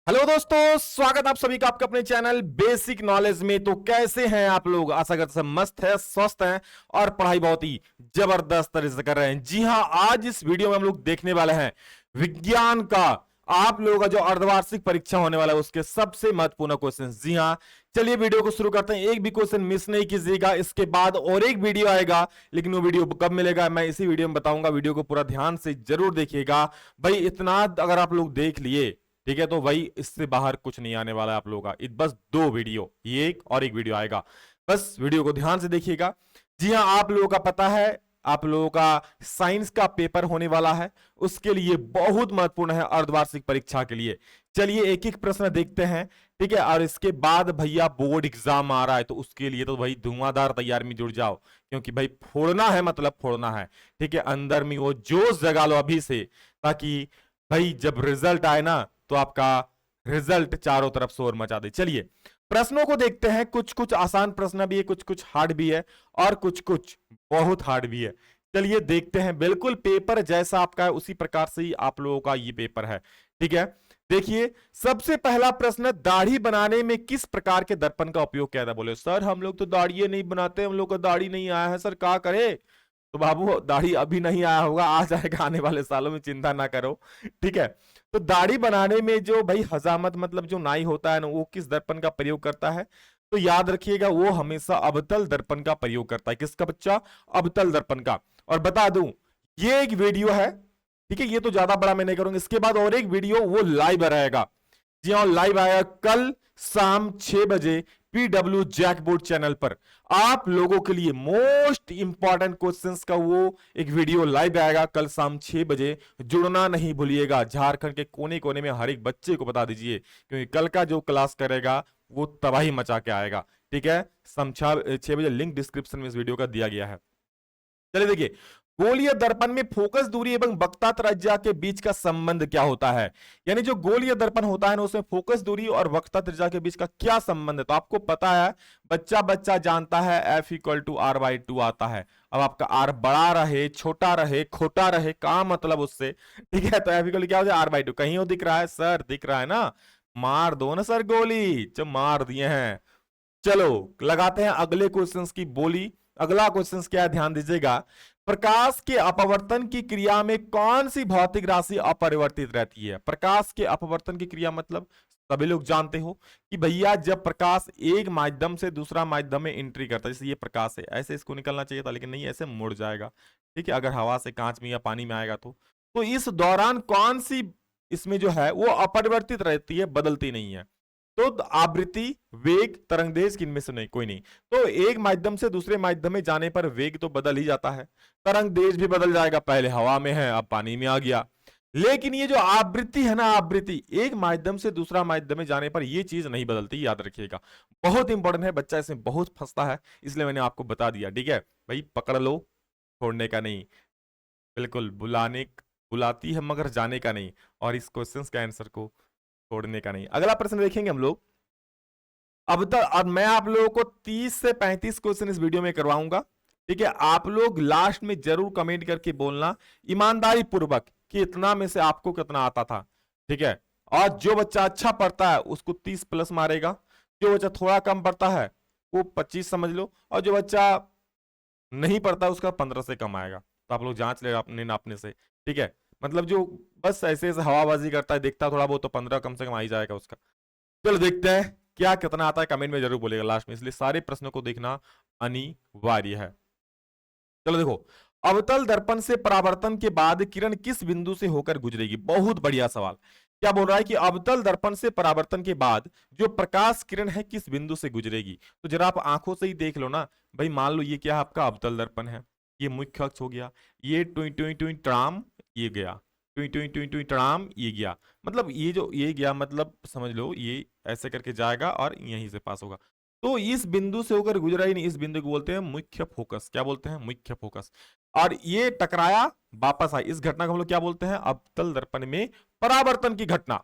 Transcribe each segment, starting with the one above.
Hello दोस्तों, स्वागत आप सभी का आपके अपने चैनल बेसिक नॉलेज में। तो कैसे हैं आप लोग? आशा करते सब मस्त है, स्वस्थ हैं और पढ़ाई बहुत ही जबरदस्त तरीके से कर रहे हैं। जी हां, आज इस वीडियो में हम लोग देखने वाले हैं विज्ञान का आप लोगों का जो अर्धवार्षिक परीक्षा होने वाला है उसके सबसे महत्वपूर्ण क्वेश्चन। जी हां, चलिए वीडियो को शुरू करते हैं। एक भी क्वेश्चन मिस नहीं कीजिएगा। इसके बाद और एक वीडियो आएगा, लेकिन वो वीडियो कब मिलेगा मैं इसी वीडियो में बताऊंगा। वीडियो को पूरा ध्यान से जरूर देखिएगा। भाई इतना अगर आप लोग देख लिए, ठीक है, तो वही इससे बाहर कुछ नहीं आने वाला है आप लोगों का। बस दो वीडियो, ये एक और एक वीडियो आएगा। बस वीडियो को ध्यान से देखिएगा। जी हां, आप लोगों का पता है आप लोगों का साइंस का पेपर होने वाला है, उसके लिए बहुत महत्वपूर्ण है अर्धवार्षिक परीक्षा के लिए। चलिए एक एक प्रश्न देखते हैं, ठीक है। और इसके बाद भैया बोर्ड एग्जाम आ रहा है, तो उसके लिए तो भाई धुआंधार तैयारी में जुड़ जाओ, क्योंकि भाई फोड़ना है, मतलब फोड़ना है, ठीक है। अंदर में वो जोश जगा लो अभी से, ताकि भाई जब रिजल्ट आए ना तो आपका रिजल्ट चारों तरफ शोर मचा दे। चलिए प्रश्नों को देखते हैं। कुछ कुछ आसान प्रश्न भी है, कुछ कुछ हार्ड भी है और कुछ कुछ बहुत हार्ड भी है। चलिए देखते हैं। बिल्कुल पेपर जैसा आपका है उसी प्रकार से ही आप लोगों का ये पेपर है, ठीक है। देखिए सबसे पहला प्रश्न, दाढ़ी बनाने में किस प्रकार के दर्पण का उपयोग किया था? बोले सर हम लोग तो दाढ़ी नहीं बनाते, हम लोग को दाढ़ी नहीं आया है, सर क्या करे? तो बाबू दाढ़ी अभी नहीं आया होगा, आ जाएगा आने वाले सालों में, चिंता ना करो, ठीक है। तो दाढ़ी बनाने में जो भाई हजामत मतलब जो नाई होता है ना, वो किस दर्पण का प्रयोग करता है? तो याद रखिएगा वो हमेशा अवतल दर्पण का प्रयोग करता है। किसका बच्चा? अवतल दर्पण का। और बता दूं ये एक वीडियो है, ठीक है, ये तो ज्यादा बड़ा मैं नहीं करूंगा। इसके बाद और एक वीडियो वो लाइव रहेगा। जी हाँ, लाइव आएगा कल शाम 6 बजे पीडब्ल्यू जैकबोर्ड चैनल पर। आप लोगों के लिए मोस्ट इंपॉर्टेंट क्वेश्चंस का वो एक वीडियो लाइव आएगा कल शाम 6 बजे। जुड़ना नहीं भूलिएगा। झारखंड के कोने कोने में हर एक बच्चे को बता दीजिए, क्योंकि कल का जो क्लास करेगा वो तबाही मचा के आएगा, ठीक है। शाम 6 बजे लिंक डिस्क्रिप्शन में इस वीडियो का दिया गया है। चलिए देखिए, गोलीय दर्पण में फोकस दूरी एवं वक्रता त्रिज्या के बीच का संबंध क्या होता है? यानी जो गोलीय दर्पण होता है ना, उसमें फोकस दूरी और वक्रता त्रिज्या के बीच का क्या संबंध है? तो आपको पता है, बच्चा बच्चा जानता है, F equal to R by two आता है। अब आपका आर बड़ा रहे, छोटा रहे, खोटा रहे, का मतलब उससे, ठीक है। तो F इक्वल क्या हो जाए? R by two. कहीं वो दिख रहा है सर? दिख रहा है ना? मार दो ना सर गोली, जो मार दिए हैं। चलो लगाते हैं अगले क्वेश्चंस की बोली। अगला क्वेश्चन क्या है, ध्यान दीजिएगा। प्रकाश के अपवर्तन की क्रिया में कौन सी भौतिक राशि अपरिवर्तित रहती है? प्रकाश के अपवर्तन की क्रिया मतलब सभी लोग जानते हो कि भैया जब प्रकाश एक माध्यम से दूसरा माध्यम में एंट्री करता है, जैसे ये प्रकाश है, ऐसे इसको निकलना चाहिए था, लेकिन नहीं, ऐसे मुड़ जाएगा, ठीक है। अगर हवा से, कांच में या पानी में आएगा तो इस दौरान कौन सी इसमें जो है वो अपरिवर्तित रहती है, बदलती नहीं है? तो आवृत्ति, वेग, तरंगदेश, किनमें से नहीं? कोई नहीं। तो एक माध्यम से दूसरे माध्यम में जाने पर वेग तो बदल ही जाता है, तरंगदेश भी बदल जाएगा। पहले हवा में है, अब पानी में आ गया। लेकिन ये जो आवृत्ति है ना, आवृत्ति एक माध्यम से दूसरा माध्यम में जाने पर ये चीज नहीं बदलती, याद रखिएगा। बहुत इंपॉर्टेंट है, बच्चा इसमें बहुत फंसता है, इसलिए मैंने आपको बता दिया, ठीक है भाई। पकड़ लो, छोड़ने का नहीं। बिल्कुल बुलाती है मगर जाने का नहीं। और इस क्वेश्चन के आंसर को छोड़ने का नहीं। अगला प्रश्न देखेंगे हम लोग। अब तक अब मैं आप लोगों को 30 से 35 क्वेश्चन इस वीडियो में करवाऊंगा, ठीक है। आप लोग लास्ट में जरूर कमेंट करके बोलना ईमानदारी पूर्वक कि इतना में से आपको कितना आता था, ठीक है। और जो बच्चा अच्छा पढ़ता है उसको 30 प्लस मारेगा, जो बच्चा थोड़ा कम पढ़ता है वो 25 समझ लो, और जो बच्चा नहीं पढ़ता उसका 15 से कम आएगा। तो आप लोग जांच ले अपने नापने से, ठीक है। मतलब जो बस ऐसे ऐसे हवाबाजी करता है, देखता थोड़ा बहुत, तो 15 कम से कम आ ही जाएगा उसका। चलो देखते हैं क्या कितना आता है, कमेंट में जरूर बोलेगा लास्ट में, इसलिए सारे प्रश्नों को देखना अनिवार्य है। चलो देखो, अवतल दर्पण से परावर्तन के बाद किरण किस बिंदु से होकर गुजरेगी? बहुत बढ़िया सवाल। क्या बोल रहा है कि अवतल दर्पण से परावर्तन के बाद जो प्रकाश किरण है किस बिंदु से गुजरेगी? तो जरा आप आंखों से ही देख लो ना भाई। मान लो ये क्या है, आपका अवतल दर्पण है, ये मुख्य अक्ष हो गया, ये टुई टुई टुई ट्राम ये गया, टुई टुई टुई टुई ट्राम ये गया। मतलब ये जो ये गया, मतलब समझ लो ये ऐसे करके जाएगा और यहीं से पास होगा। तो इस बिंदु से होकर गुजरा ही नहीं, इस बिंदु को बोलते हैं मुख्य फोकस। क्या बोलते हैं? मुख्य फोकस। और ये टकराया, वापस आया, इस घटना को हम लोग क्या बोलते हैं? अवतल दर्पण में परावर्तन की घटना।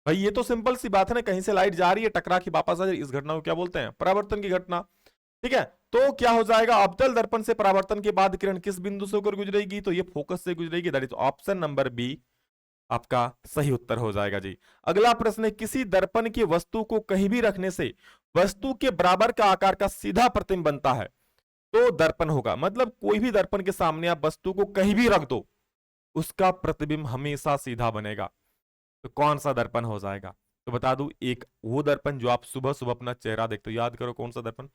भाई ये तो सिंपल सी बात है ना, कहीं से लाइट जा रही है, टकरा के वापस आ जाए, इस घटना को क्या बोलते हैं? परावर्तन की घटना, ठीक है। तो क्या हो जाएगा, अवतल दर्पण से परावर्तन के बाद किरण किस बिंदु से होकर गुजरेगी? तो ये फोकस से गुजरेगी। That is option number B, आपका सही उत्तर हो जाएगा जी। अगला प्रश्न है, किसी दर्पण की वस्तु को कहीं भी रखने से वस्तु के बराबर का आकार का सीधा प्रतिबिंब बनता है तो दर्पण होगा। मतलब कोई भी दर्पण के सामने आप वस्तु को कहीं भी रख दो, उसका प्रतिबिंब हमेशा सीधा बनेगा। तो कौन सा दर्पण हो जाएगा? तो बता दूं, एक वो दर्पण जो आप सुबह सुबह अपना चेहरा देखते हो, याद करो कौन सा दर्पण।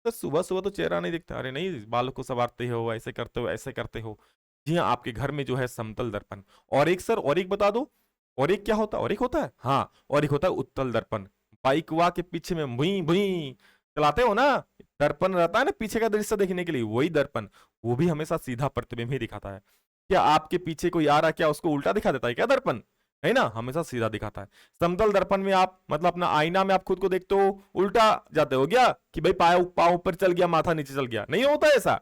तो सुबह सुबह तो चेहरा नहीं दिखता, अरे नहीं, बालों को संवारते हो, ऐसे करते हो, ऐसे करते हो। जी हाँ, आपके घर में जो है समतल दर्पण। और एक सर, और एक बता दो, और एक क्या होता है? और एक होता है, हाँ, और एक होता है उत्तल दर्पण। बाइक वा के पीछे में भुई भुई चलाते हो ना, दर्पण रहता है ना पीछे का दृश्य देखने के लिए, वही दर्पण, वो भी हमेशा सीधा प्रतिबिंब ही दिखाता है। क्या आपके पीछे कोई आ रहा, क्या उसको उल्टा दिखा देता है क्या दर्पण? है ना, हमेशा सीधा दिखाता है। समतल दर्पण में आप मतलब अपना आईना में आप खुद को देखते हो, उल्टा जाते हो क्या कि भाई पाँव पाँव ऊपर चल गया, माथा नीचे चल गया, नहीं होता ऐसा।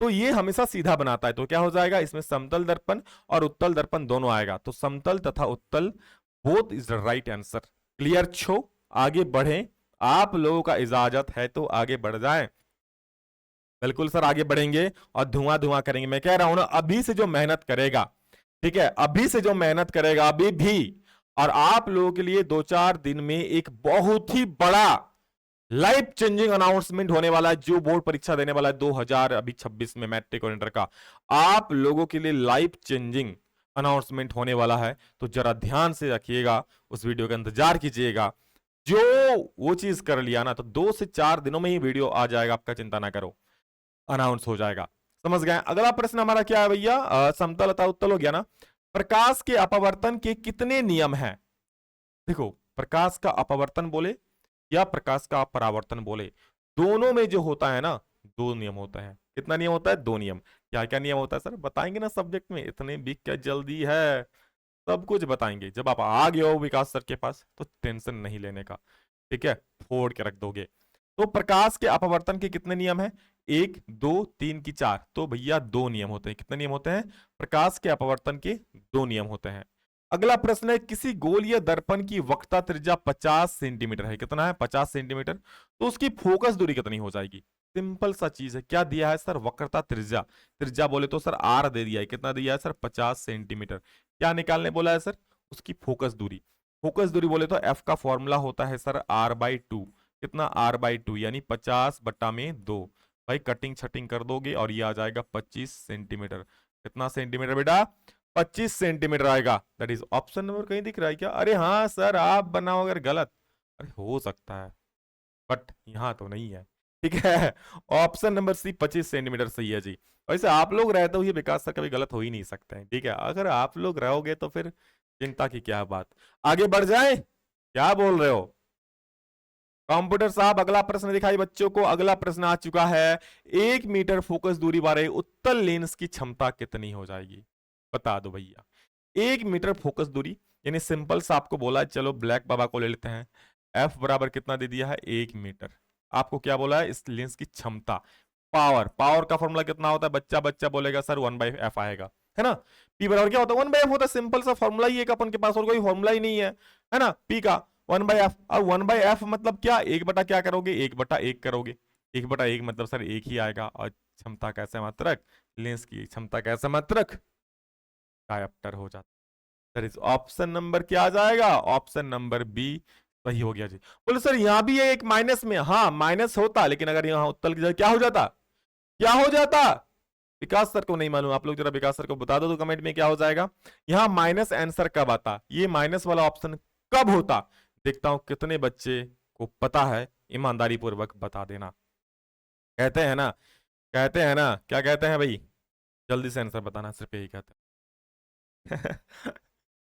तो ये हमेशा सीधा बनाता है। तो क्या हो जाएगा इसमें? समतल दर्पण और उत्तल दर्पण दोनों आएगा। तो समतल तथा उत्तल, both is the right answer. Clear छो? आगे बढ़े, आप लोगों का इजाजत है तो आगे बढ़ जाएं। बिल्कुल सर, आगे बढ़ेंगे और धुआं धुआं करेंगे। मैं कह रहा हूं ना, अभी से जो मेहनत करेगा, ठीक है, अभी से जो मेहनत करेगा अभी भी, और आप लोगों के लिए 2-4 दिन में एक बहुत ही बड़ा लाइफ चेंजिंग अनाउंसमेंट होने वाला है। जो बोर्ड परीक्षा देने वाला है 2026 में मैट्रिक और इंटर का, आप लोगों के लिए लाइफ चेंजिंग अनाउंसमेंट होने वाला है। तो जरा ध्यान से रखिएगा, उस वीडियो का इंतजार कीजिएगा। जो वो चीज कर लिया ना, तो 2 से 4 दिनों में ही वीडियो आ जाएगा आपका, चिंता ना करो, अनाउंस हो जाएगा। समझ गए? अगला प्रश्न हमारा क्या है भैया? समतल अतः उत्तल हो गया ना। प्रकाश के अपवर्तन के कितने नियम हैं? देखो, प्रकाश का अपवर्तन बोले या प्रकाश का परावर्तन बोले, दोनों में जो होता है ना, 2 नियम होता है। कितना नियम होता है? 2 नियम। क्या क्या नियम होता है सर? बताएंगे ना सब्जेक्ट में, इतने भी क्या जल्दी है, सब कुछ बताएंगे। जब आप आ गए हो विकास सर के पास तो टेंशन नहीं लेने का, ठीक है, फोड़ के रख दोगे। तो प्रकाश के अपवर्तन के कितने नियम हैं? 1, 2, 3 की 4। तो भैया 2 नियम होते हैं। कितने नियम होते हैं? प्रकाश के अपवर्तन के 2 नियम होते हैं। अगला प्रश्न है, किसी गोलीय दर्पण की वक्रता त्रिज्या 50 सेंटीमीटर है। कितना है? 50 सेंटीमीटर। तो उसकी फोकस दूरी कितनी हो जाएगी? सिंपल सा चीज है। क्या दिया है सर? वक्रता त्रिज्या। त्रिज्या बोले तो सर आर दे दिया है। कितना दिया है सर? 50 सेंटीमीटर। क्या निकालने बोला है सर? उसकी फोकस दूरी। फोकस दूरी बोले तो एफ का फॉर्मूला होता है सर r/2। कितना? r/2 यानी 50/2। भाई कटिंग छटिंग कर दोगे और ये आ जाएगा 25 सेंटीमीटर। कितना सेंटीमीटर बेटा? 25 सेंटीमीटर आएगा। That is option number. कहीं दिख रहा है क्या? अरे हाँ सर, आप बनाओ अगर गलत, अरे हो सकता है, बट यहां तो नहीं है, ठीक है। ऑप्शन नंबर सी 25 सेंटीमीटर सही है जी। वैसे आप लोग रहते हुए विकास सर कभी गलत हो ही नहीं सकते हैं, ठीक है। अगर आप लोग रहोगे तो फिर चिंता की क्या बात। आगे बढ़ जाए, क्या बोल रहे हो कंप्यूटर साहब? अगला प्रश्न दिखाई बच्चों को। अगला प्रश्न आ चुका है, 1 मीटर फोकस दूरी वाले उत्तल लेंस की क्षमता कितनी हो जाएगी? बता दो भैया। 1 मीटर फोकस दूरी, यानी सिंपल सा आपको बोला है, चलो ब्लैक बाबा को ले लेते हैं। एफ बराबर कितना दे दिया है? 1 मीटर। आपको क्या बोला है? इस लेंस की क्षमता, पावर। पावर का फॉर्मूला कितना होता है? बच्चा बच्चा बोलेगा सर 1/f आएगा, है ना। पी बराबर क्या होता है? 1/f होता है। सिंपल सा फॉर्मूला ही एक अपन के पास, और कोई फॉर्मूला ही नहीं है ना। पी का 1/f। और 1/f मतलब क्या? 1 बटा क्या करोगे? 1/1 करोगे। 1/1 मतलब सर 1 ही आएगा। और क्षमता कैसे मात्रक? लेंस की क्षमता कैसे मात्रक? डायोप्टर हो जाता। दैट इज ऑप्शन नंबर क्या आ जाएगा? ऑप्शन नंबर बी सही हो गया जी। बोले सर यहां भी है एक माइनस में। हाँ माइनस होता, लेकिन अगर यहां उत्तल की जगह क्या हो जाता? क्या हो जाता? विकास सर को नहीं मालूम, आप लोग जरा विकास सर को बता दो तो कमेंट में क्या हो जाएगा। यहां माइनस आंसर कब आता? ये माइनस वाला ऑप्शन कब होता? देखता हूं कितने बच्चे को पता है, ईमानदारी पूर्वक बता देना। कहते हैं ना, कहते हैं ना, क्या कहते हैं भाई? जल्दी से आंसर बताना, सिर्फ यही कहते हैं।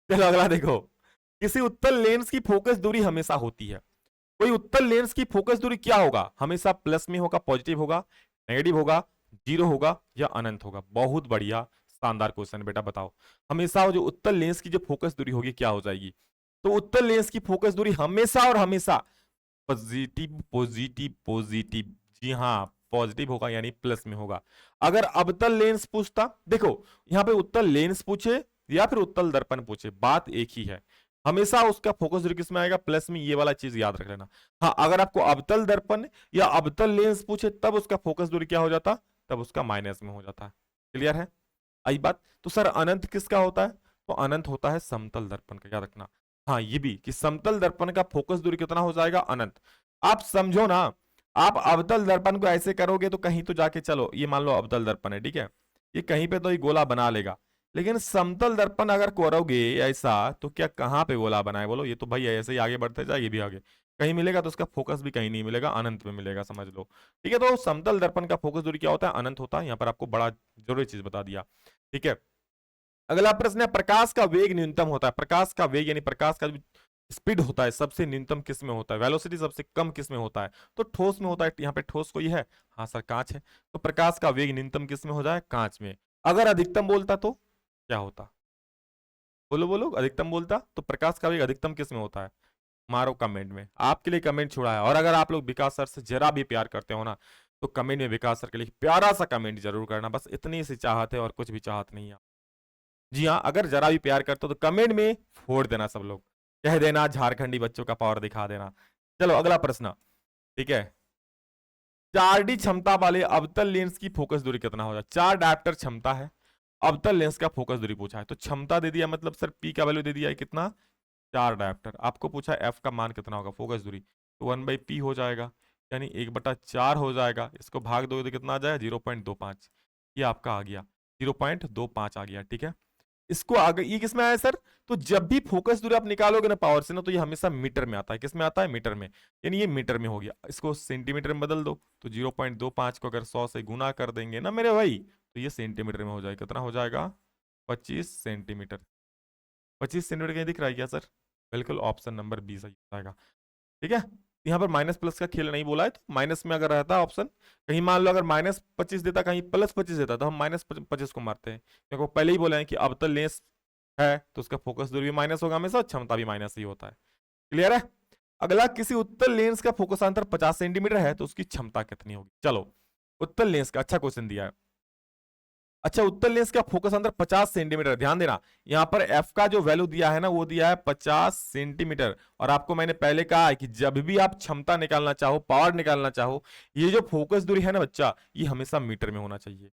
चलो अगला देखो, किसी उत्तल लेंस की फोकस दूरी हमेशा होती है। कोई उत्तल लेंस की फोकस दूरी क्या होगा? हमेशा प्लस में होगा, पॉजिटिव होगा, नेगेटिव होगा, जीरो होगा या अनंत होगा? बहुत बढ़िया, शानदार क्वेश्चन बेटा, बताओ। हमेशा जो उत्तल लेंस की जो फोकस दूरी होगी क्या हो जाएगी? तो उत्तल लेंस की फोकस दूरी हमेशा और हमेशा पॉजिटिव पॉजिटिव पॉजिटिव, जी हाँ पॉजिटिव होगा, यानी प्लस में होगा। अगर अवतल लेंस पूछता, देखो यहां पे उत्तल लेंस पूछे या फिर उत्तल दर्पण पूछे, बात एक ही है। हमेशा उसका फोकस दूरी किस में आएगा? प्लस में। ये वाला चीज याद रख लेना। हाँ, अगर आपको अवतल दर्पण या अवतल लेंस पूछे तब उसका फोकस दूरी क्या हो जाता? तब उसका माइनस में हो जाता है। क्लियर है? आई बात। तो सर अनंत किसका होता है? तो अनंत होता है समतल दर्पण का, याद रखना। हाँ ये भी कि समतल दर्पण का फोकस दूरी कितना हो जाएगा, अनंत। आप समझो ना, आप अवतल दर्पण को ऐसे करोगे तो कहीं तो जाके, चलो ये मान लो अवतल दर्पण है, ठीक है, ये कहीं पे तो ये गोला बना लेगा, लेकिन समतल दर्पण अगर करोगे ऐसा तो क्या कहाँ पे गोला बनाए बोलो, ये तो भाई ऐसे ही आगे बढ़ते जाए, ये भी आगे कहीं मिलेगा तो उसका फोकस भी कहीं नहीं मिलेगा, अनंत में मिलेगा, समझ लो। ठीक है, तो समतल दर्पण का फोकस दूरी क्या होता है, अनंत होता है। यहाँ पर आपको बड़ा जरूरी चीज बता दिया। ठीक है, अगला प्रश्न है, प्रकाश का वेग न्यूनतम होता है, प्रकाश का वेग यानी प्रकाश का स्पीड होता है सबसे न्यूनतम किस में होता है, वेलोसिटी सबसे कम किस में होता है, तो ठोस में होता है। यहाँ पे ठोस कोई है, हाँ सर कांच है, तो प्रकाश का वेग न्यूनतम किस में हो जाए, कांच में। अगर अधिकतम बोलता तो क्या होता, बोलो बोलो, अधिकतम बोलता तो प्रकाश का वेग अधिकतम किस में होता है, मारो कमेंट में, आपके लिए कमेंट छोड़ा है। और अगर आप लोग विकास सर से जरा भी प्यार करते हो ना, तो कमेंट में विकास सर के लिए प्यारा सा कमेंट जरूर करना, बस इतनी सी चाहत है और कुछ भी चाहत नहीं है। जी हाँ, अगर जरा भी प्यार करते हो तो कमेंट में फोड़ देना, सब लोग कह देना, झारखंडी बच्चों का पावर दिखा देना। चलो अगला प्रश्न, ठीक है, 4D क्षमता वाले अवतल लेंस की फोकस दूरी कितना होगा, 4 डायप्टर क्षमता है, अवतल लेंस का फोकस दूरी पूछा है, तो क्षमता दे दिया, मतलब सर पी का वैल्यू दे दिया है कितना, 4 डायप्टर। आपको पूछा एफ का मान कितना होगा, फोकस दूरी, तो 1/p हो जाएगा, यानी 1/4 हो जाएगा, इसको भाग दोगे तो कितना आ जाएगा, 0.25, ये आपका आ गया, 0.25 आ गया। ठीक है, इसको आगे ये किस में आया सर, तो जब भी फोकस दूरी आप निकालोगे ना पावर से ना, तो ये हमेशा मीटर में आता है, किस में आता है, मीटर में, यानी ये मीटर में हो गया। इसको सेंटीमीटर में बदल दो, तो 0.25 को अगर 100 से गुना कर देंगे ना मेरे भाई, तो ये सेंटीमीटर में हो जाएगा, कितना हो जाएगा, 25 सेंटीमीटर। 25 सेंटीमीटर कहीं दिख रहा है क्या सर, बिल्कुल ऑप्शन नंबर बी सही हो जाएगा। ठीक है, यहाँ पर माइनस प्लस का खेल नहीं बोला है, तो माइनस में अगर रहता ऑप्शन, कहीं मान लो अगर -25 देता, कहीं +25 देता, तो हम -25 को मारते हैं, क्योंकि पहले ही बोले हैं कि अवतल लेंस है तो उसका फोकस दूरी भी माइनस होगा हमेशा, क्षमता भी माइनस ही होता है। क्लियर है। अगला, किसी उत्तल लेंस का फोकस अंतर 50 सेंटीमीटर है तो उसकी क्षमता कितनी होगी। चलो उत्तल लेंस का अच्छा क्वेश्चन दिया है। अच्छा, उत्तल लेंस का फोकस अंतर 50 सेंटीमीटर, ध्यान देना, यहां पर एफ का जो वैल्यू दिया है ना, वो दिया है 50 सेंटीमीटर। और आपको मैंने पहले कहा है कि जब भी आप क्षमता निकालना चाहो, पावर निकालना चाहो, ये जो फोकस दूरी है ना बच्चा, ये हमेशा मीटर में होना चाहिए।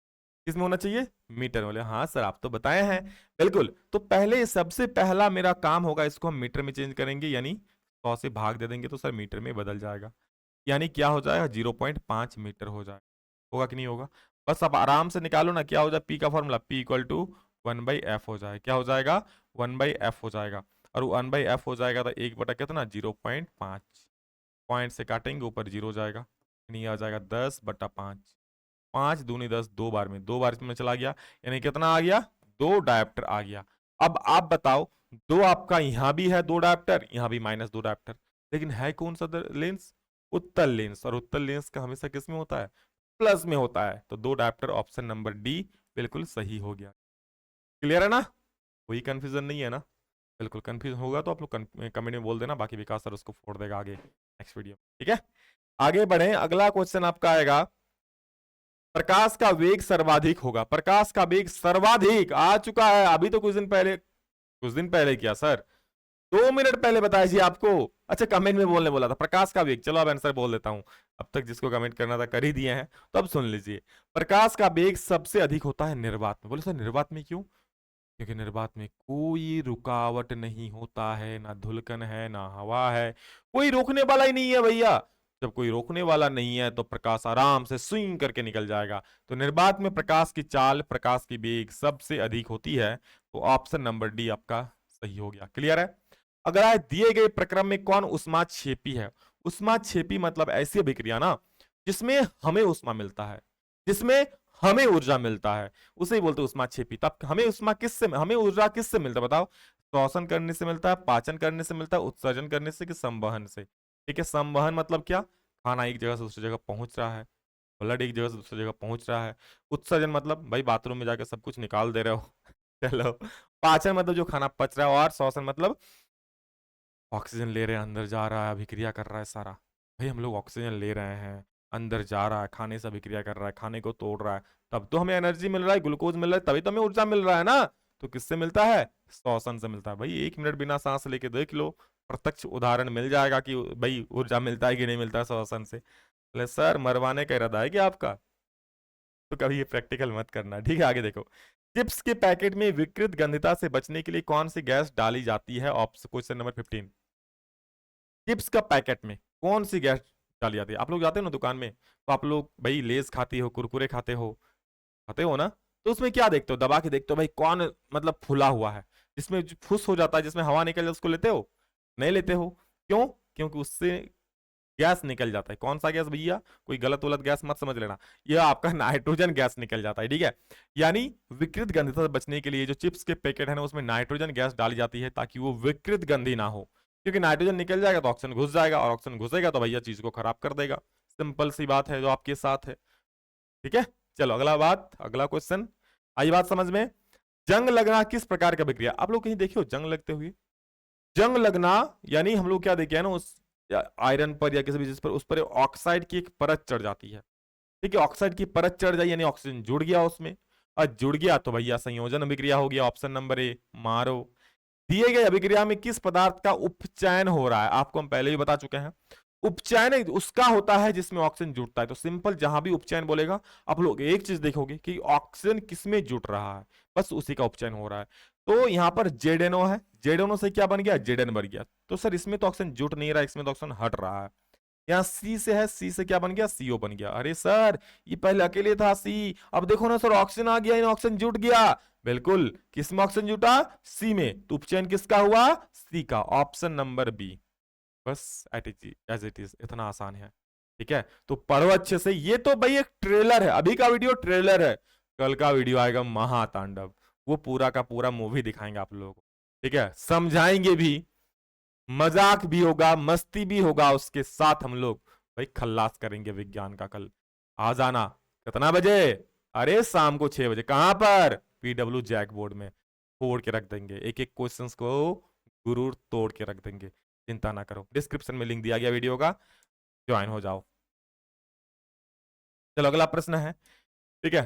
किस में होना चाहिए, मीटर वाले। हाँ सर आप तो बताए हैं, बिल्कुल। तो पहले सबसे पहला मेरा काम होगा, इसको हम मीटर में चेंज करेंगे, यानी 100 से भाग दे देंगे तो सर मीटर में बदल जाएगा, यानी क्या हो जाएगा, 0.5 मीटर हो जाएगा। होगा कि नहीं होगा, बस अब आराम से निकालो ना, क्या हो जाए, पी का formula P equal to 1/f हो जाएगा, क्या हो जाएगा, 1/f हो जाएगा। और 1/f हो जाएगा तो 1 बटा कितना, 0.5, पॉइंट से काटेंगे ऊपर 0 हो जाएगा, नहीं आ जाएगा 10/5, 5 दूनी 10, 2 बार में, 2 बार में चला गया, यानी कितना आ गया, 2 डायप्टर आ गया। अब आप बताओ, दो आपका यहां भी है 2 डायप्टर, यहां भी -2 डायप्टर, लेकिन है कौन सा लेंस, उत्तल लेंस, और उत्तल लेंस का हमेशा किस में होता है, प्लस में होता है, तो 2 डायप्टर, ऑप्शन नंबर डी बिल्कुल सही हो गया। क्लियर है ना, कोई कंफ्यूजन नहीं है ना, बिल्कुल कंफ्यूजन होगा तो आप लोग कमेंट में बोल देना, बाकी विकास सर उसको फोड़ देगा आगे नेक्स्ट वीडियो। ठीक है, आगे बढ़े, अगला क्वेश्चन आपका आएगा, प्रकाश का वेग सर्वाधिक होगा, प्रकाश का वेग सर्वाधिक आ चुका है, अभी तो कुछ दिन पहले किया सर, 2 मिनट पहले बताया जी आपको। अच्छा कमेंट में बोलने बोला था प्रकाश का वेग, चलो अब आंसर बोल देता हूं, अब तक जिसको कमेंट करना था कर ही दिए हैं, तो अब सुन लीजिए, प्रकाश का वेग सबसे अधिक होता है निर्वात में। बोले सर निर्वात में क्यों, क्योंकि निर्वात में कोई रुकावट नहीं होता है, ना धुलकन है ना हवा है, कोई रोकने वाला ही नहीं है भैया। जब कोई रोकने वाला नहीं है तो प्रकाश आराम से स्विंग करके निकल जाएगा, तो निर्वात में प्रकाश की चाल, प्रकाश की वेग सबसे अधिक होती है, तो ऑप्शन नंबर डी आपका सही हो गया। क्लियर है। अगर आज दिए गए प्रक्रम में कौन उष्माक्षेपी है, उष्माक्षेपी मतलब ऐसी अभिक्रिया ना जिसमें हमें उष्मा मिलता है, जिसमें हमें ऊर्जा मिलता है, उसे ही बोलते हैं उष्माक्षेपी। तब हमें उष्मा किससे, हमें ऊर्जा किससे मिलता है बताओ, श्वसन करने से मिलता है, पाचन करने से मिलता है, उत्सर्जन करने से, कि संवहन से। ठीक है, संवहन मतलब क्या, खाना एक जगह से दूसरी जगह पहुंच रहा है, ब्लड एक जगह से दूसरी जगह पहुंच रहा है। उत्सर्जन मतलब भाई बाथरूम में जाकर सब कुछ निकाल दे रहे हो चलो। पाचन मतलब जो खाना पच रहा है, और श्वसन मतलब ऑक्सीजन ले रहे हैं, अंदर जा रहा है, अभिक्रिया कर रहा है सारा, भाई हम लोग ऑक्सीजन ले रहे हैं, अंदर जा रहा है, खाने से अभिक्रिया कर रहा है, खाने को तोड़ रहा है, तब तो हमें एनर्जी मिल रहा है, ग्लूकोज मिल रहा है, तभी तो हमें ऊर्जा मिल रहा है ना। तो किससे मिलता है, श्वसन से मिलता है। भाई 1 मिनट बिना सांस लेके देख लो, प्रत्यक्ष उदाहरण मिल जाएगा कि भाई ऊर्जा मिलता है कि नहीं मिलता है श्वसन से। बोले सर मरवाने का इरादा है क्या आपका, तो कभी ये प्रैक्टिकल मत करना। ठीक है, आगे देखो, चिप्स के पैकेट में विकृत गंधता से बचने के लिए कौन सी गैस डाली जाती है? Option question number 15। चिप्स का पैकेट में कौन सी गैस डाली जाती है? आप लोग जाते हो ना दुकान में, तो आप लोग भाई लेस खाती हो, कुरकुरे खाते हो ना, तो उसमें क्या देखते हो? दबा के देखते हो भाई कौन मतलब फुला हुआ है, जिसमें फुस हो जाता है, जिसमें हवा निकल जाए, उसको लेते हो? नहीं लेते हो। क्यों? क्योंकि उससे गैस निकल जाता है। कौन सा गैस भैया? कोई गलत वलत गैस मत समझ लेना, यह आपका नाइट्रोजन गैस निकल जाता है, ठीक है। यानी विकृत गंधता से बचने के लिए जो चिप्स के पैकेट है ना, उसमें नाइट्रोजन गैस डाली जाती है ताकि वो विकृत गंधी ना हो, क्योंकि नाइट्रोजन निकल जाएगा तो ऑक्सीजन घुस जाएगा, और ऑक्सीजन घुसेगा तो भैया चीज को खराब कर देगा। सिंपल सी बात है जो आपके साथ है, ठीक है। चलो अगला क्वेश्चन, आई बात समझ में। जंग लगना किस प्रकार का विक्रिया? आप लोग कहीं देखे हो जंग लगते हुए? जंग लगना यानी हम लोग क्या देखे हैं ना, उस आयरन पर या किसी भी चीज पर, उस पर ऑक्साइड की एक परत चढ़ जाती है, ठीक है। ऑक्साइड की परत चढ़ जाए यानी ऑक्सीजन जुड़ गया उसमें, और जुड़ गया तो भैया संयोजन अभिक्रिया हो गया। ऑप्शन नंबर ए, मारो। दिए गए अभिक्रिया में किस पदार्थ का उपचयन हो रहा है? आपको हम पहले भी बता चुके हैं। उपचयन उसका होता है जिसमें ऑक्सीजन जुड़ता है, तो सिंपल जहां भी उपचयन बोलेगा आप लोग एक चीज देखोगे कि ऑक्सीजन किसमें जुट रहा है, बस उसी का उपचयन हो रहा है। तो यहां पर जेडेनो है, जेडेनो से क्या बन गया? जेडेन बन गया। तो सर इसमें तो ऑक्सीजन जुट नहीं रहा, इसमें तो ऑक्सीजन हट रहा है। यहाँ सी से है, सी से क्या बन गया? सीओ बन गया। अरे सर ये पहले अकेले था सी, अब देखो ना सर ऑक्सीजन आ गया, ऑक्सीजन जुट गया। बिल्कुल, किस में ऑक्सीजन जुटा? सी में। तो उपचयन किसका हुआ? सी का। Option number B. बस एज इट इज, इतना आसान है, ठीक है। तो पढ़ो अच्छे से, ये तो भाई एक ट्रेलर है, अभी का वीडियो ट्रेलर है, कल का वीडियो आएगा महातांडव, वो पूरा का पूरा मूवी दिखाएंगे आप लोगों को, ठीक है। समझाएंगे भी, मजाक भी होगा, मस्ती भी होगा, उसके साथ हम लोग भाई खल्लास करेंगे विज्ञान का कल। आ जाना कितना बजे? अरे शाम को 6 बजे। कहां पर? पीडब्ल्यू जैक बोर्ड में फोड़ के रख देंगे, एक एक क्वेश्चंस को गुरूर तोड़ के रख देंगे। चिंता ना करो, डिस्क्रिप्शन में लिंक दिया गया वीडियो का, ज्वाइन हो जाओ। चलो अगला प्रश्न है, ठीक है।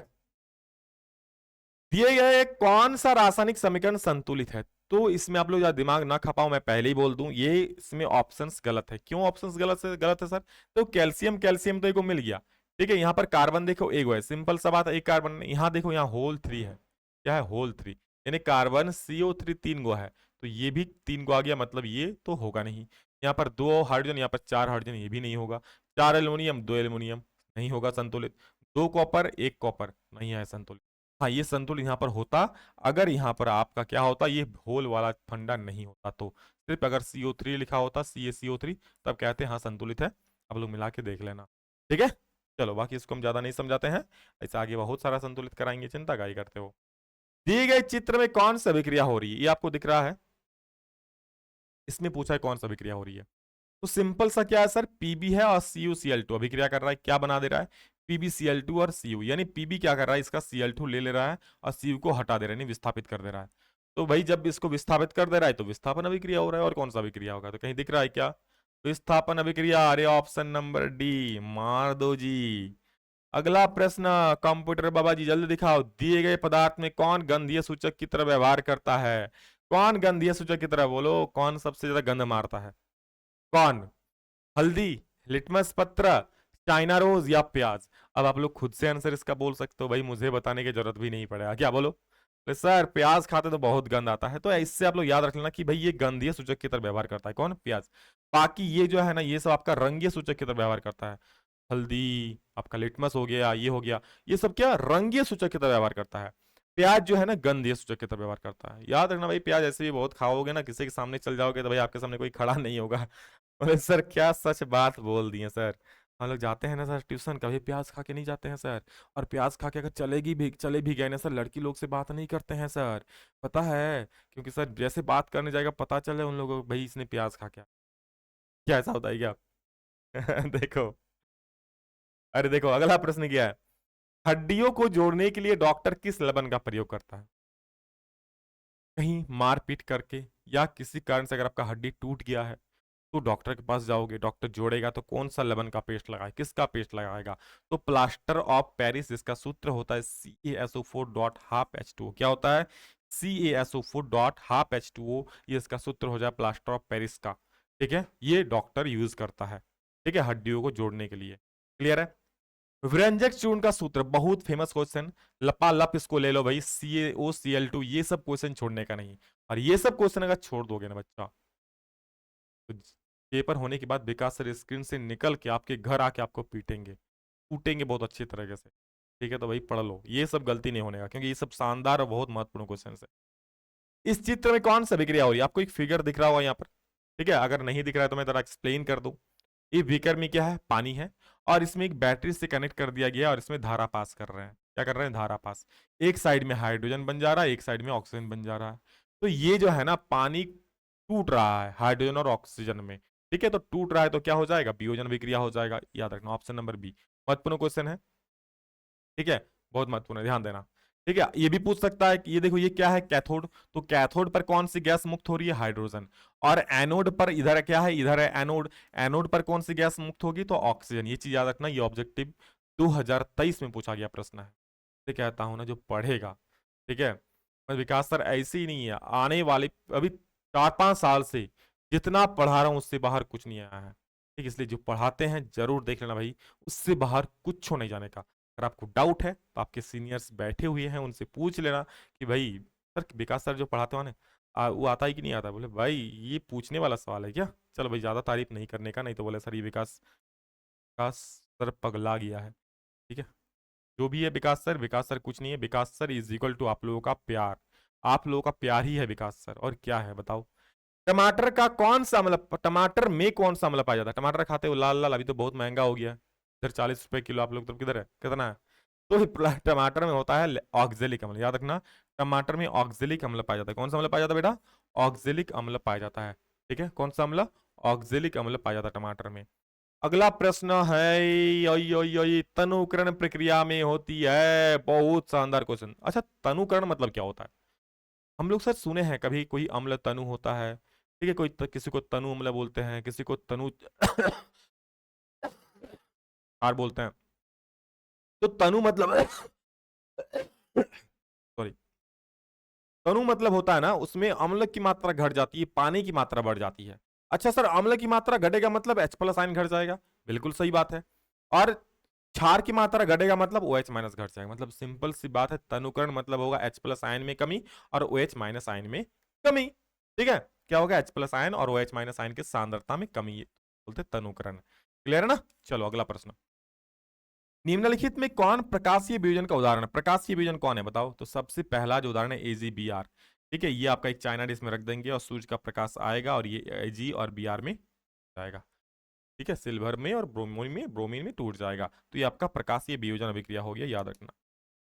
दिए गए कौन सा रासायनिक समीकरण संतुलित है? तो इसमें आप लोग ज्यादा दिमाग ना खपाओ, मैं पहले ही बोल दूं, ये इसमें ऑप्शंस गलत है। क्यों ऑप्शंस गलत है सर? तो कैल्शियम कैल्शियम तो एक मिल गया, ठीक है। यहाँ पर कार्बन देखो एक है, सिंपल सा बात है, एक कार्बन। यहाँ देखो यहाँ होल 3 है, क्या है? होल 3, यानी कार्बन CO3 3 गो है, तो ये भी 3 गो आ गया, मतलब ये तो होगा नहीं। यहाँ पर 2 हाइड्रोजन, यहाँ पर 4 हाइड्रोजन, ये भी नहीं होगा। 4 एल्युमिनियम 2 एल्युमिनियम, नहीं होगा संतुलित। 2 कॉपर 1 कॉपर, नहीं है संतुलित। हाँ ये संतुलित यहाँ पर होता, अगर यहाँ पर आपका क्या होता, ये होल वाला फंडा नहीं होता, तो सिर्फ अगर CO3 लिखा होता, CaCO3, तब कहते हैं हाँ संतुलित है। आप लोग मिला के देख लेना, ठीक है। चलो बाकी इसको हम ज्यादा नहीं समझाते हैं, ऐसा आगे बहुत सारा संतुलित कराएंगे, चिंता काहे करते हो। दिए गए चित्र में कौन सा अभिक्रिया हो रही है? ये आपको दिख रहा है, इसमें पूछा है कौन सा अभिक्रिया हो रही है। तो सिंपल सा क्या है सर, पीबी है और CuCl2 अभिक्रिया कर रहा है, क्या बना दे रहा है? PbCl2 और Cu, यानी पीबी क्या कर रहा है, इसका Cl2 ले रहा है और Cu को हटा दे रहा है, यानी विस्थापित कर दे रहा है। तो भाई जब इसको विस्थापित कर दे रहा है तो विस्थापन अभिक्रिया हो रहा है, और कौन सा अभिक्रिया होगा? तो कहीं दिख रहा है क्या? विस्थापन अभिक्रिया। अरे ऑप्शन नंबर डी मार दो जी। अगला प्रश्न, कंप्यूटर बाबा जी जल्दी दिखाओ, दिए गए पदार्थ में कौन गंधीय सूचक की तरह व्यवहार करता है? कौन गंधीय सूचक की तरह, बोलो कौन सबसे ज्यादा गंध मारता है? कौन? हल्दी, लिटमस पत्र, चाइना रोज या प्याज? अब आप लोग खुद से आंसर इसका बोल सकते हो भाई, मुझे बताने की जरूरत भी नहीं पड़ेगा, क्या बोलो? तो सर प्याज खाते तो बहुत गंद आता है, तो इससे आप लोग याद रख लेना कि भाई ये गंधीय सूचक की तरह व्यवहार करता है, कौन? प्याज। बाकी ये जो है ना, ये सब आपका रंगीय सूचक की तरह व्यवहार करता है। हल्दी, आपका लिटमस हो गया, ये हो गया, ये सब क्या रंगीय सूचक की तरह व्यवहार करता है। प्याज जो है ना गंधीय सूचक की तरह व्यवहार करता है। याद रखना भाई, प्याज ऐसे भी बहुत खाओगे ना, किसी के सामने चल जाओगे तो भाई आपके सामने कोई खड़ा नहीं होगा। अरे सर क्या सच बात बोल दिए सर। हम लोग जाते हैं ना सर ट्यूशन, कभी प्याज खा के नहीं जाते हैं सर। और प्याज खा के अगर चले भी गए ना सर, लड़की लोग से बात नहीं करते हैं सर, पता है? क्योंकि सर जैसे बात करने जाएगा पता चले उन लोगों को भाई इसने प्याज खा क्या ऐसा होता है क्या? देखो, अरे देखो अगला प्रश्न क्या है। हड्डियों को जोड़ने के लिए डॉक्टर किस लबन का प्रयोग करता है? कहीं मारपीट करके, या किसी कारण से अगर आपका हड्डी टूट गया है तो डॉक्टर के पास जाओगे, डॉक्टर जोड़ेगा तो कौन सा लबन का पेस्ट लगाए, किसका पेस्ट लगाएगा? तो प्लास्टर ऑफ पेरिस, इसका सूत्र होता है CaSO4.12H2O। क्या होता है? CaSO4.12H2O, ये इसका सूत्र हो जाए प्लास्टर ऑफ पेरिस का, ठीक है। ये डॉक्टर यूज करता है, ठीक है, हड्डियों को जोड़ने के लिए। क्लियर है? व्यंजक चूर्ण का सूत्र, बहुत फेमस क्वेश्चन, लपालप इसको ले लो भाई, CaOCl2, ये सब क्वेश्चन छोड़ने का नहीं। और ये सब क्वेश्चन अगर छोड़ दोगे ना बच्चा, तो पेपर होने के बाद विकास सर स्क्रीन से निकल के आपके घर आके आपको पीटेंगे, कूटेंगे बहुत अच्छी तरीके से। ठीक है, तो भाई पढ़ लो, ये सब गलती नहीं होने का, क्योंकि ये सब शानदार और बहुत महत्वपूर्ण क्वेश्चन है। इस चित्र में कौन सा विक्रिया हो रही है? आपको एक फिगर दिख रहा होगा यहाँ पर, ठीक है, अगर नहीं दिख रहा है तो मैं जरा एक्सप्लेन कर दूं। ये बीकर में क्या है? पानी है, और इसमें एक बैटरी से कनेक्ट कर दिया गया है, और इसमें धारा पास कर रहे हैं। क्या कर रहे हैं? धारा पास। एक साइड में हाइड्रोजन बन जा रहा है, एक साइड में ऑक्सीजन बन जा रहा है। तो ये जो है ना, पानी टूट रहा है हाइड्रोजन और ऑक्सीजन में। ठीक है, तो टूट रहा है तो क्या हो जाएगा? वियोजन विक्रिया हो जाएगा। याद रखना, ऑप्शन नंबर बी महत्वपूर्ण क्वेश्चन है। ठीक है, बहुत महत्वपूर्ण है, ध्यान देना। ठीक है, ये भी पूछ सकता है कि ये देखो, ये क्या है? कैथोड। तो कैथोड पर कौन सी गैस मुक्त हो रही है? हाइड्रोजन। और एनोड पर इधर क्या है? इधर है एनोड। एनोड पर कौन सी गैस मुक्त होगी? तो ऑक्सीजन। ये चीज याद रखना, ये ऑब्जेक्टिव 2023 में पूछा गया प्रश्न है। तो कहता हूं ना, जो पढ़ेगा, ठीक है, विकास सर ऐसे ही नहीं है, आने वाले अभी 4-5 साल से जितना पढ़ा रहा हूं उससे बाहर कुछ नहीं आया है। ठीक, इसलिए जो पढ़ाते हैं जरूर देख लेना भाई, उससे बाहर कुछ नहीं जाने का। अगर आपको डाउट है तो आपके सीनियर्स बैठे हुए हैं, उनसे पूछ लेना कि भाई सर, विकास सर जो पढ़ाते हो ना, वो आता है कि नहीं आता? बोले भाई ये पूछने वाला सवाल है क्या? चलो भाई, ज्यादा तारीफ नहीं करने का, नहीं तो बोले सर ये विकास विकास सर पगला गया है। ठीक है, जो भी है विकास सर कुछ नहीं है। विकास सर इज इक्वल टू आप लोगों का प्यार। आप लोगों का प्यार ही है विकास सर, और क्या है बताओ? टमाटर का कौन सा अम्ल, टमाटर में कौन सा अम्ल पाया जाता है? टमाटर खाते हो लाल लाल, अभी तो बहुत महंगा हो गया है। इधर 40 रुपए किलो, आप लोग तो किधर है, कितना है? तो टमाटर में होता है ऑक्जेलिक अम्ल। याद रखना, टमाटर में ऑक्जेलिक अम्ल पाया जाता है। कौन सा अम्ल पाया जाता है बेटा? ऑक्जेलिक अम्ल पाया जाता है। ठीक है, कौन सा अम्ल? ऑक्जेलिक अम्ल पाया जाता है टमाटर में। अगला प्रश्न है, तनुकरण प्रक्रिया में होती है। बहुत शानदार क्वेश्चन। अच्छा, तनुकरण मतलब क्या होता है? हम लोग सर सुने हैं कभी, कोई अम्ल तनु होता है। ठीक है, किसी को तनु अम्ल बोलते हैं, किसी को तनु आर बोलते हैं। तो तनु मतलब सॉरी, तनु मतलब होता है ना, उसमें अम्ल की मात्रा घट जाती है, पानी की मात्रा बढ़ जाती है। अच्छा सर, अम्ल की मात्रा घटेगा मतलब H+ आयन घट जाएगा, बिल्कुल सही बात है। और क्षार की मात्रा घटेगा मतलब OH- घट जाएगा। मतलब सिंपल सी बात है, तनुकरण मतलब होगा H+ आयन में कमी और OH- आयन में कमी। ठीक है, क्या होगा? H+ आयन और OH- आयन की सांद्रता में कमी, बोलते तनुकरण। क्लियर है ना? चलो अगला प्रश्न। निम्नलिखित में कौन प्रकाशीय वियोजन का उदाहरण है? प्रकाशीय वियोजन कौन है बताओ? तो सबसे पहला जो उदाहरण है AgBr। ठीक है, ये आपका एक चाइना डिश में रख देंगे और सूर्य का प्रकाश आएगा और ये Ag और Br में जाएगा। ठीक है, सिल्वर में और ब्रोमीन में टूट जाएगा। तो ये आपका प्रकाशीय वियोजन अभिक्रिया हो गया, याद रखना।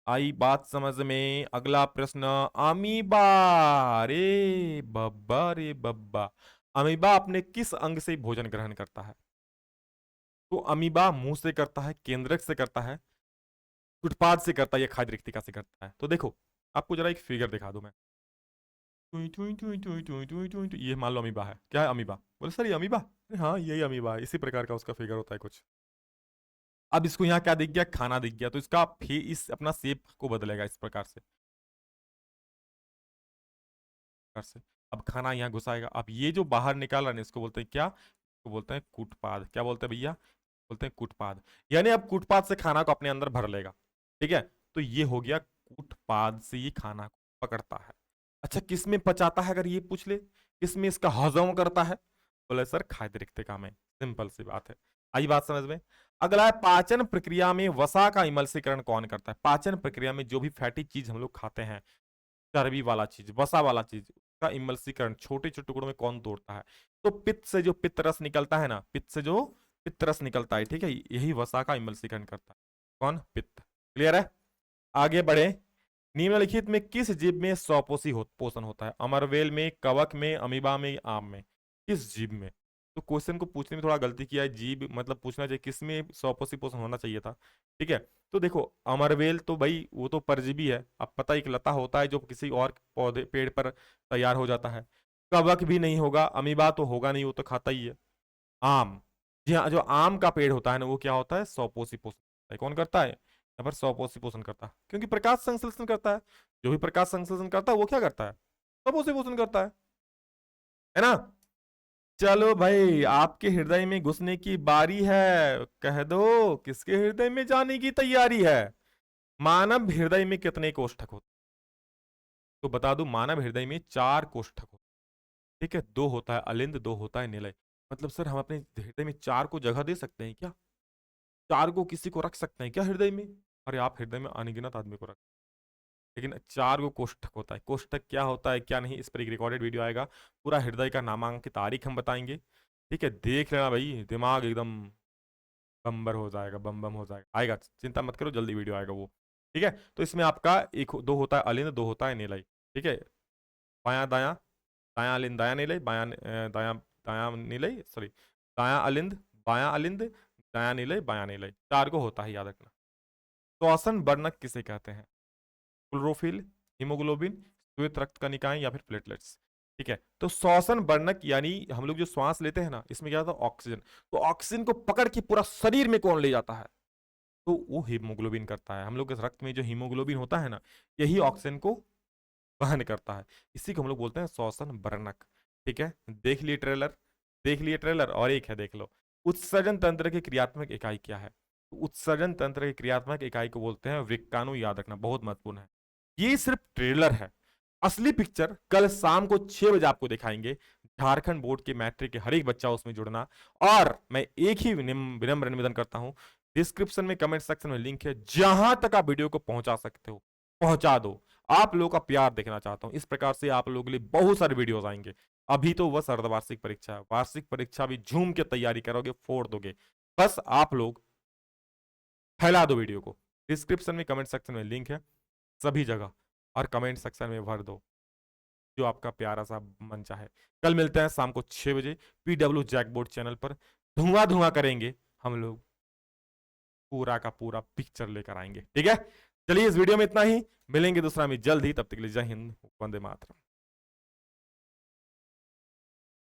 आई बात समझ में? अगला प्रश्न, अमीबा। रे बब्बा, रे बब्बा, अमीबा अपने किस अंग से भोजन ग्रहण करता है? तो अमीबा मुंह से करता है, केंद्रक से करता है, उत्पाद से करता है, या खाद्य रिक्तिका से करता है? तो देखो, आपको जरा एक फिगर दिखा दूं मैं। ये मान लो अमीबा है। क्या है अमीबा? बोले सर ये अमीबा? हाँ यही अमीबा है, इसी प्रकार का उसका फिगर होता है कुछ। अब इसको यहाँ क्या दिख गया? खाना दिख गया, तो इसका इस अपना शेप को बदलेगा इस प्रकार से, से। अब खाना यहाँ घुसाएगा। अब ये जो बाहर निकाल रहा है इसको बोलते हैं क्या? इसको बोलते हैं कूटपाद। क्या बोलते हैं भैया? बोलते हैं कूटपाद। यानी अब कूटपाद से खाना को अपने अंदर भर लेगा। ठीक है, तो ये हो गया कूटपाद से ये खाना को पकड़ता है। अच्छा, किस में पचाता है अगर ये पूछ ले, किस में इसका हजम करता है? बोले सर खाद्य रिक्तिका में। सिंपल सी बात है, आई बात समझ में? अगला है, पाचन प्रक्रिया में वसा का इमल्सीकरण कौन करता है? पाचन प्रक्रिया में जो भी फैटी चीज हम लोग खाते हैं, चर्बी वाला चीज, वसा वाला चीज, का इमल्सीकरण छोटे छोटे टुकड़ों में कौन तोड़ता है? तो पित्त से जो पित्त रस निकलता है ना, पित्त से जो पित्त रस निकलता है, ठीक है, यही वसा का इमल्सीकरण करता है। कौन? पित्त। क्लियर है? आगे बढ़े। निम्नलिखित में किस जीव में स्वपोषी पोषण होता है? अमरवेल में, कवक में, अमीबा में, आम में? किस जीव में? तो क्वेश्चन को पूछने में थोड़ा गलती किया है, जीव मतलब पूछना चाहिए किस में स्वपोषी पोषण होना चाहिए था। ठीक है, तो देखो, अमरवेल तो भाई वो तो परजीवी है, अब पता एक लता होता है जो किसी और पौधे पेड़ पर तैयार हो जाता है। कवक भी नहीं होगा, अमीबा तो होगा नहीं, वो तो खाता ही है। आम, जी हाँ, जो आम का पेड़ होता है ना, वो क्या होता है? स्वपोषी पोषण। कौन करता है यहाँ पर? स्वपोषी पोषण करता है, क्योंकि प्रकाश संश्लेषण करता है। जो भी प्रकाश संश्लेषण करता है वो क्या करता है? स्वपोषी पोषण करता है ना? चलो भाई, आपके हृदय में घुसने की बारी है। कह दो किसके हृदय में जाने की तैयारी है। मानव हृदय में कितने कोष्ठक होते? तो बता दूं, मानव हृदय में 4 कोष्ठक होते। ठीक है, 2 होता है अलिंद, 2 होता है निलय। मतलब सर हम अपने हृदय में 4 को जगह दे सकते हैं क्या? 4 को किसी को रख सकते हैं क्या हृदय में? अरे आप हृदय में अनगिनत आदमी को रख, लेकिन 4 को कोष्ठक होता है। कोष्ठक क्या होता है क्या नहीं, इस पर एक रिकॉर्डेड वीडियो आएगा। पूरा हृदय का नामांक की तारीख हम बताएंगे। ठीक है, देख लेना भाई, दिमाग एकदम बम्बर हो जाएगा, बम बम हो जाएगा, आएगा, चिंता मत करो, जल्दी वीडियो आएगा वो। ठीक है, तो इसमें आपका 2 होता है अलिंद, 2 होता है निलय। ठीक है, बायां दायां, दायां अलिंद दायां निलय, दायां दायां निलय, सॉरी, दायां अलिंद बायां अलिंद, दायां निलय बायां निलय, 4 को होता है, याद रखना। श्वसन वर्णक किसे कहते हैं? क्लोरोफिल, हीमोग्लोबिन, श्वेत रक्त कणिकाएं या फिर प्लेटलेट्स। ठीक है, तो श्वसन वर्णक यानी हम लोग जो श्वास लेते हैं ना, इसमें क्या होता है, ऑक्सीजन। तो ऑक्सीजन को पकड़ के पूरा शरीर में कौन ले जाता है? तो वो हीमोग्लोबिन करता है। हम लोग के रक्त में जो हीमोग्लोबिन होता है ना, यही ऑक्सीजन को वहन करता है। इसी को हम लोग बोलते हैं श्वसन वर्णक। ठीक है, देख लिए ट्रेलर, देख लिए ट्रेलर, और एक है देख लो, उत्सर्जन तंत्र की क्रियात्मक इकाई क्या है? तो उत्सर्जन तंत्र की क्रियात्मक इकाई को बोलते हैं वृक्काणु, याद रखना, बहुत महत्वपूर्ण है। ये सिर्फ ट्रेलर है, असली पिक्चर कल शाम को 6 बजे आपको दिखाएंगे। झारखंड बोर्ड के मैट्रिक के हर एक बच्चा उसमें जुड़ना। और मैं एक ही विनम्र निवेदन करता हूं, डिस्क्रिप्शन में कमेंट सेक्शन में लिंक है, जहां तक आप वीडियो को पहुंचा सकते हो पहुंचा दो। आप लोगों का प्यार देखना चाहता हूं। इस प्रकार से आप लोगों के लिए बहुत सारे वीडियोस आएंगे। अभी तो बस अर्धवार्षिक परीक्षा है, वार्षिक परीक्षा भी झूम के तैयारी करोगे, फोड़ दोगे। बस आप लोग फैला दो वीडियो को। डिस्क्रिप्शन में कमेंट सेक्शन में लिंक है, सभी जगह, और कमेंट सेक्शन में भर दो जो आपका प्यारा सा मन चाहे। कल मिलते हैं शाम को 6 बजे पीडब्ल्यू जैकबोर्ड चैनल पर। धुआं धुआं करेंगे हम लोग, पूरा का पूरा पिक्चर लेकर आएंगे। ठीक है, चलिए इस वीडियो में इतना ही, मिलेंगे दूसरा में जल्द ही, तब तक के लिए जय हिंद, वंदे मातरम।